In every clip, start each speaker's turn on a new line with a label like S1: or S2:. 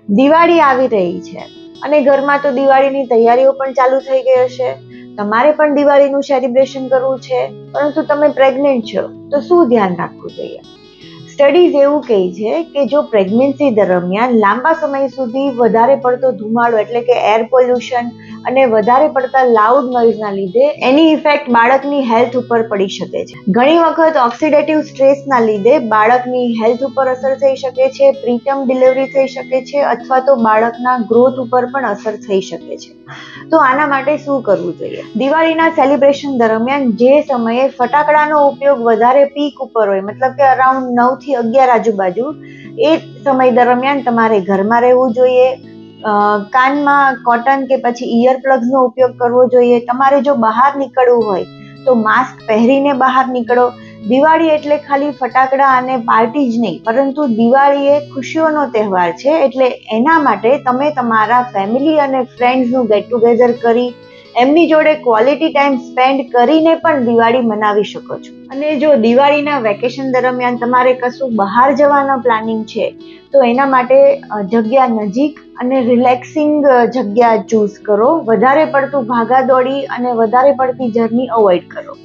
S1: દિવાળી આવી રહી છે અને ઘરમાં તો દિવાળીની તૈયારીઓ પણ ચાલુ થઈ ગઈ હશે. તમારે પણ દિવાળીનું સેલિબ્રેશન કરવું છે, પરંતુ તમે પ્રેગ્નેન્ટ છો તો શું ધ્યાન રાખવું જોઈએ? સ્ટડીઝ એવું કહે છે કે જો પ્રેગ્નન્સી દરમિયાન લાંબા સમય સુધી વધારે પડતો ધુમાડો એટલે કે એર પોલ્યુશન અને વધારે પડતા લાઉડ નોઇઝના લીધે એની ઇફેક્ટ બાળકની હેલ્થ ઉપર પડી શકે છે. ઘણી વખત ઓક્સિડેટિવ સ્ટ્રેસના લીધે બાળકની હેલ્થ ઉપર અસર થઈ શકે છે, પ્રીટર્મ ડિલિવરી થઈ શકે છે અથવા તો બાળકના ગ્રોથ ઉપર પણ અસર થઈ શકે છે. તો આના માટે શું કરવું જોઈએ? દિવાળીના સેલિબ્રેશન દરમિયાન જે સમયે ફટાકડાનો ઉપયોગ વધારે પીક ઉપર હોય, મતલબ કે અરાઉન્ડ 9 થી 11 આજુબાજુ, એ સમય દરમિયાન તમારે ઘરમાં રહેવું જોઈએ. કાનમાં કોટન કે પછી ઇયર પ્લગ્સનો ઉપયોગ કરવો જોઈએ. તમારે જો બહાર નીકળવું હોય તો માસ્ક પહેરીને બહાર નીકળો. દિવાળી એટલે ખાલી ફટાકડા અને પાર્ટી જ નહીં, પરંતુ દિવાળી એ ખુશીઓનો તહેવાર છે. એટલે એના માટે તમે તમારા ફેમિલી અને ફ્રેન્ડ્સનું ગેટ ટુગેધર કરી એમની જોડે ક્વોલિટી ટાઈમ સ્પેન્ડ કરીને પણ દિવાળી મનાવી શકો છો. અને જો દિવાળીના વેકેશન દરમિયાન તમારે કશું બહાર જવાનો પ્લાનિંગ છે તો એના માટે જગ્યા નજીક અને રિલેક્સિંગ જગ્યા ચૂઝ કરો. વધારે પડતું ભાગાદોડી અને વધારે પડતી જર્ની અવોઇડ કરો.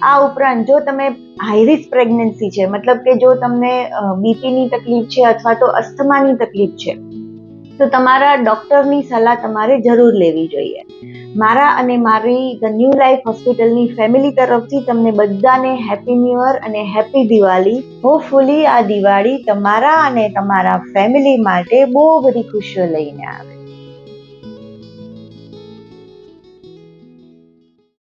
S1: આ ઉપરાંત જો તમે હાઈ રિસ્ક પ્રેગ્નન્સી છે, મતલબ કે જો તમને બીપીની તકલીફ છે અથવા તો અસ્થમાની તકલીફ છે, તો તમારા ડોક્ટરની સલાહ તમારે જરૂર લેવી જોઈએ. મારા અને મારી ધ ન્યૂ લાઈફ હોસ્પિટલની ફેમિલી તરફથી તમને બધાને હેપી ન્યૂ યર અને હેપી દિવાળી. હોપફુલી આ દિવાળી તમારા અને તમારા ફેમિલી માટે બહુ બધી ખુશીઓ લઈને આવે.